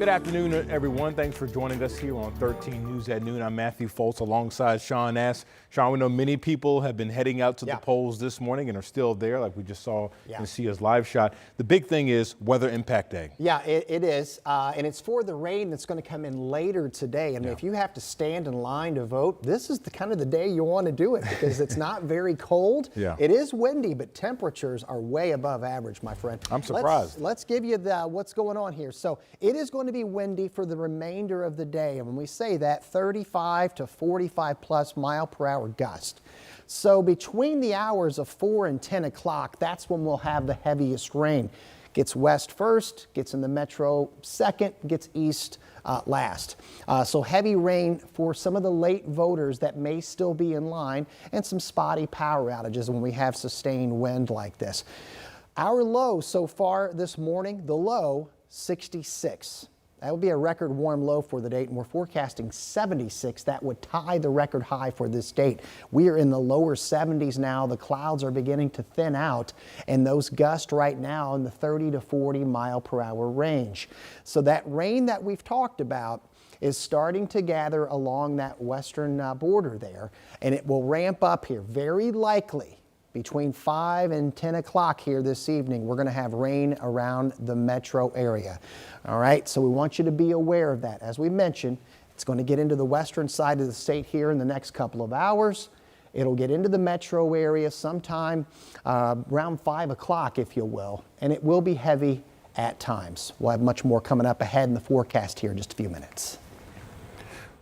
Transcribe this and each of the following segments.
Good afternoon, everyone. Thanks for joining us here on 13 News at Noon. I'm Matthew Foltz alongside Sean Ness. Sean, we know many people have been heading out to the polls this morning and are still there, like we just saw in Sia's live shot. The big thing is Weather Impact Day. Yeah, it is. And it's for the rain that's going to come in later today. I mean, if you have to stand in line to vote, this is the kind of the day you want to do it because it's not very cold. It is windy, but temperatures are way above average, my friend. I'm surprised. Let's give you what's going on here. So it is going to be windy for the remainder of the day. And when we say that, 35 to 45 plus mile per hour gust. So between the hours of 4 and 10 o'clock, that's when we'll have the heaviest rain. Gets west first, gets in the metro second, gets east last. So heavy rain for some of the late voters that may still be in line, and some spotty power outages when we have sustained wind like this. Our low so far this morning, the low 66. That would be a record warm low for the date, and we're forecasting 76. That would tie the record high for this date. We are in the lower 70s now. The clouds are beginning to thin out, and those gusts right now in the 30 to 40 mile per hour range. So that rain that we've talked about is starting to gather along that western border there, and it will ramp up here very likely. Between 5 and 10 o'clock here this evening, we're going to have rain around the metro area. All right, so we want you to be aware of that. As we mentioned, it's going to get into the western side of the state here in the next couple of hours. It'll get into the metro area sometime around 5 o'clock, if you will, and it will be heavy at times. We'll have much more coming up ahead in the forecast here in just a few minutes.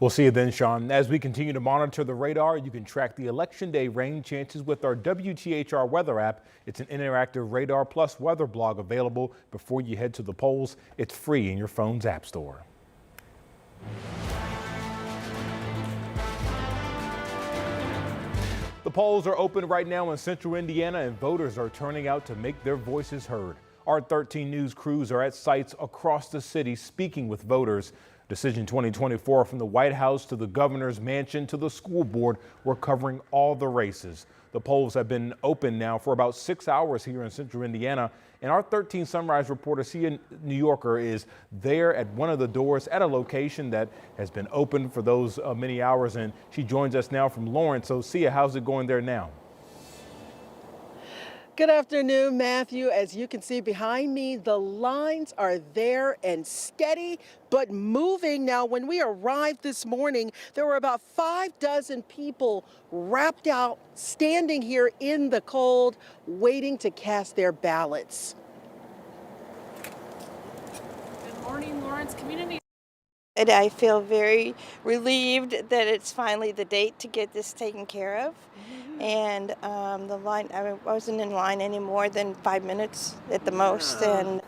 We'll see you then, Sean. As we continue to monitor the radar, you can track the Election Day rain chances with our WTHR weather app. It's an interactive radar plus weather blog available before you head to the polls. It's free in your phone's app store. The polls are open right now in central Indiana, and voters are turning out to make their voices heard. Our 13 News crews are at sites across the city speaking with voters. Decision 2024 from the White House to the governor's mansion to the school board, we're covering all the races. The polls have been open now for about 6 hours here in central Indiana, and our 13 Sunrise reporter, Sia New Yorker, is there at one of the doors at a location that has been open for those many hours, and she joins us now from Lawrence. So Sia, how's it going there now? Good afternoon, Matthew. As you can see behind me, the lines are there and steady, but moving. Now, when we arrived this morning, there were about 6 people wrapped out, standing here in the cold, waiting to cast their ballots. Good morning, Lawrence Community. And I feel very relieved that it's finally the date to get this taken care of. And the line, I wasn't in line any more than 5 minutes at the most. And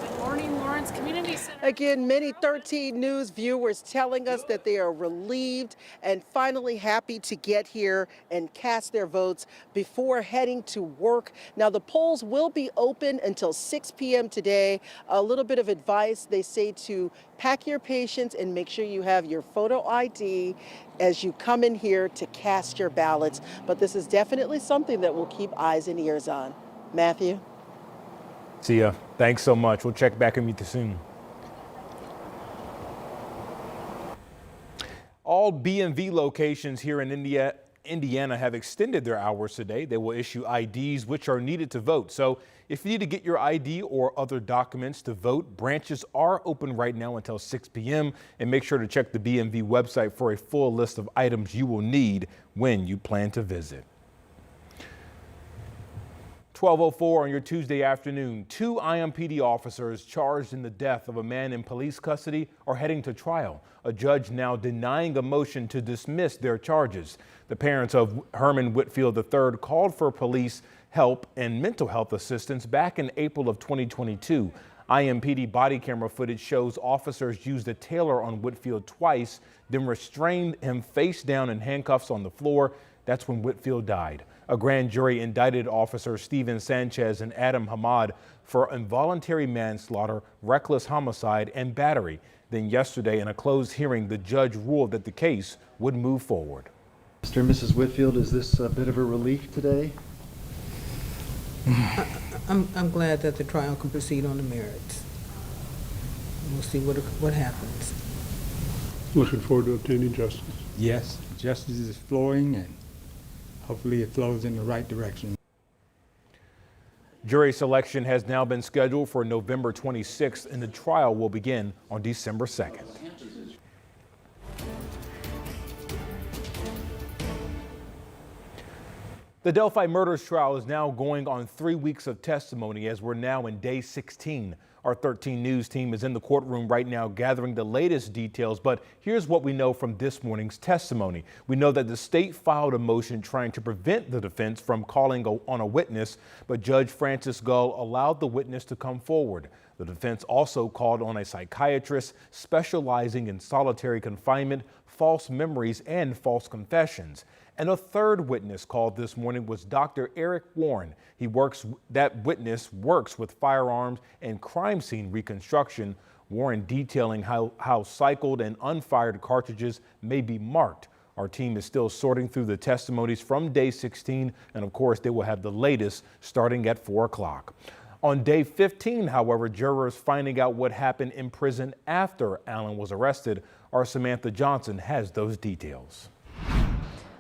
Good morning, Lawrence Community Center. Again, many 13 News viewers telling us that they are relieved and finally happy to get here and cast their votes before heading to work. Now, the polls will be open until 6 p.m. today. A little bit of advice, they say to pack your patience and make sure you have your photo ID as you come in here to cast your ballots. But this is definitely something that we'll keep eyes and ears on. Matthew? Sia, thanks so much. We'll check back and meet you soon. All BMV locations here in Indiana have extended their hours today. They will issue IDs which are needed to vote. So if you need to get your ID or other documents to vote, branches are open right now until 6 p.m. And make sure to check the BMV website for a full list of items you will need when you plan to visit. 12:04 on your Tuesday afternoon. 2 IMPD officers charged in the death of a man in police custody are heading to trial. A judge now denying a motion to dismiss their charges. The parents of Herman Whitfield III called for police help and mental health assistance back in April of 2022. IMPD body camera footage shows officers used a tailor on Whitfield twice, then restrained him face down in handcuffs on the floor. That's when Whitfield died. A grand jury indicted officers Steven Sanchez and Adam Hamad for involuntary manslaughter, reckless homicide, and battery. Then yesterday, in a closed hearing, the judge ruled that the case would move forward. Mr. and Mrs. Whitfield, is this a bit of a relief today? I'm glad that the trial can proceed on the merits. we'll see what happens. Looking forward to obtaining justice. Yes, justice is flowing, and hopefully it flows in the right direction. Jury selection has now been scheduled for November 26th, and the trial will begin on December 2nd. The Delphi murders trial is now going on 3 weeks of testimony as we're now in day 16. Our 13 News team is in the courtroom right now gathering the latest details, but here's what we know from this morning's testimony. We know that the state filed a motion trying to prevent the defense from calling on a witness, but Judge Francis Gull allowed the witness to come forward. The defense also called on a psychiatrist specializing in solitary confinement, false memories, and false confessions. And a third witness called this morning was Dr. Eric Warren. That witness works with firearms and crime scene reconstruction. Warren detailing how cycled and unfired cartridges may be marked. Our team is still sorting through the testimonies from day 16, and of course they will have the latest starting at 4 o'clock. On day 15, however, jurors finding out what happened in prison after Allen was arrested. Our Samantha Johnson has those details.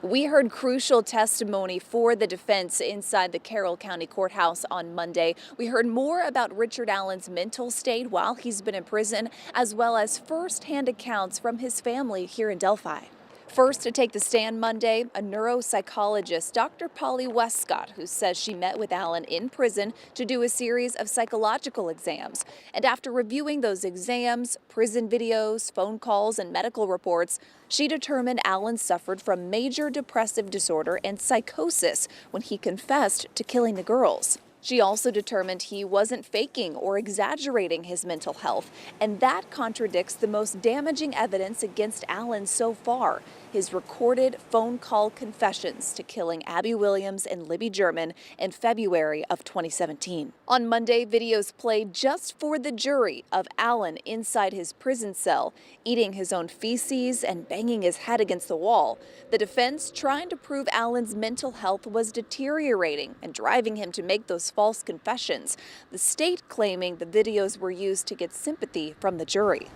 We heard crucial testimony for the defense inside the Carroll County Courthouse on Monday. We heard more about Richard Allen's mental state while he's been in prison, as well as firsthand accounts from his family here in Delphi. First to take the stand Monday, a neuropsychologist, Dr. Polly Westcott, who says she met with Allen in prison to do a series of psychological exams. And after reviewing those exams, prison videos, phone calls, and medical reports, she determined Allen suffered from major depressive disorder and psychosis when he confessed to killing the girls. She also determined he wasn't faking or exaggerating his mental health, and that contradicts the most damaging evidence against Allen so far, his recorded phone call confessions to killing Abby Williams and Libby German in February of 2017. On Monday, videos played just for the jury of Allen inside his prison cell, eating his own feces and banging his head against the wall. The defense trying to prove Allen's mental health was deteriorating and driving him to make those false confessions. The state claiming the videos were used to get sympathy from the jury.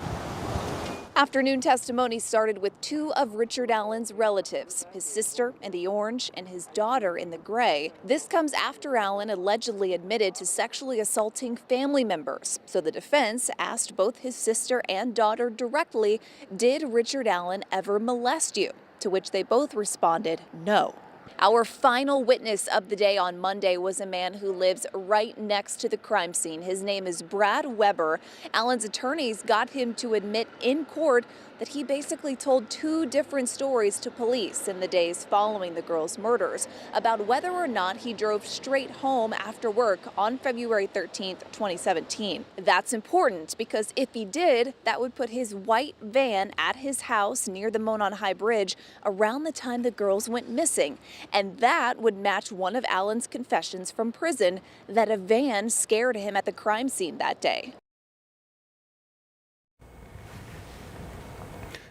Afternoon testimony started with two of Richard Allen's relatives, his sister in the orange and his daughter in the gray. This comes after Allen allegedly admitted to sexually assaulting family members. So the defense asked both his sister and daughter directly, "Did Richard Allen ever molest you?" To which they both responded, "No." Our final witness of the day on Monday was a man who lives right next to the crime scene. His name is Brad Weber. Allen's attorneys got him to admit in court that he basically told two different stories to police in the days following the girls' murders about whether or not he drove straight home after work on February 13th, 2017. That's important because if he did, that would put his white van at his house near the Monon High Bridge around the time the girls went missing. And that would match one of Allen's confessions from prison that a van scared him at the crime scene that day.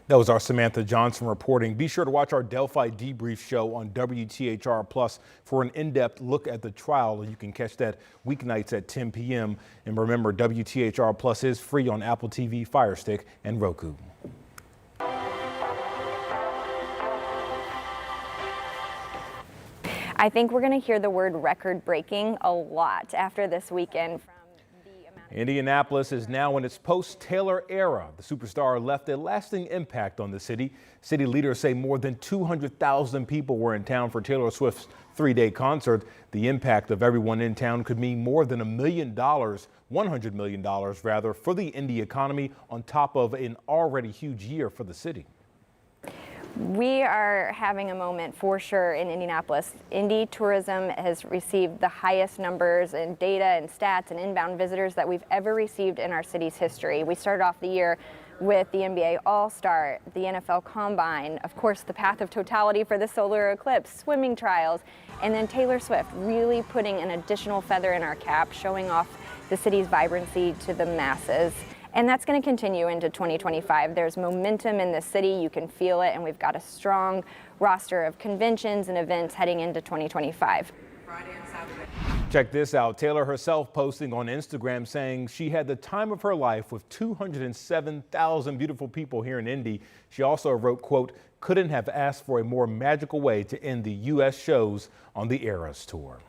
That was our Samantha Johnson reporting. Be sure to watch our Delphi Debrief show on WTHR Plus for an in-depth look at the trial. You can catch that weeknights at 10 p.m. And remember, WTHR Plus is free on Apple TV, Fire Stick, and Roku. I think we're going to hear the word record-breaking a lot after this weekend. Indianapolis is now in its post-Taylor era. The superstar left a lasting impact on the city. City leaders say more than 200,000 people were in town for Taylor Swift's 3-day concert. The impact of everyone in town could mean more than $1 million, $100 million rather, for the Indy economy on top of an already huge year for the city. We are having a moment for sure in Indianapolis. Indy tourism has received the highest numbers in data and stats and inbound visitors that we've ever received in our city's history. We started off the year with the NBA All-Star, the NFL Combine, of course the path of totality for the solar eclipse, swimming trials, and then Taylor Swift really putting an additional feather in our cap, showing off the city's vibrancy to the masses. And that's going to continue into 2025. There's momentum in the city, you can feel it, and we've got a strong roster of conventions and events heading into 2025. Check this out. Taylor herself posting on Instagram saying she had the time of her life with 207,000 beautiful people here in Indy. She also wrote, quote, couldn't have asked for a more magical way to end the U.S. shows on the Eras Tour.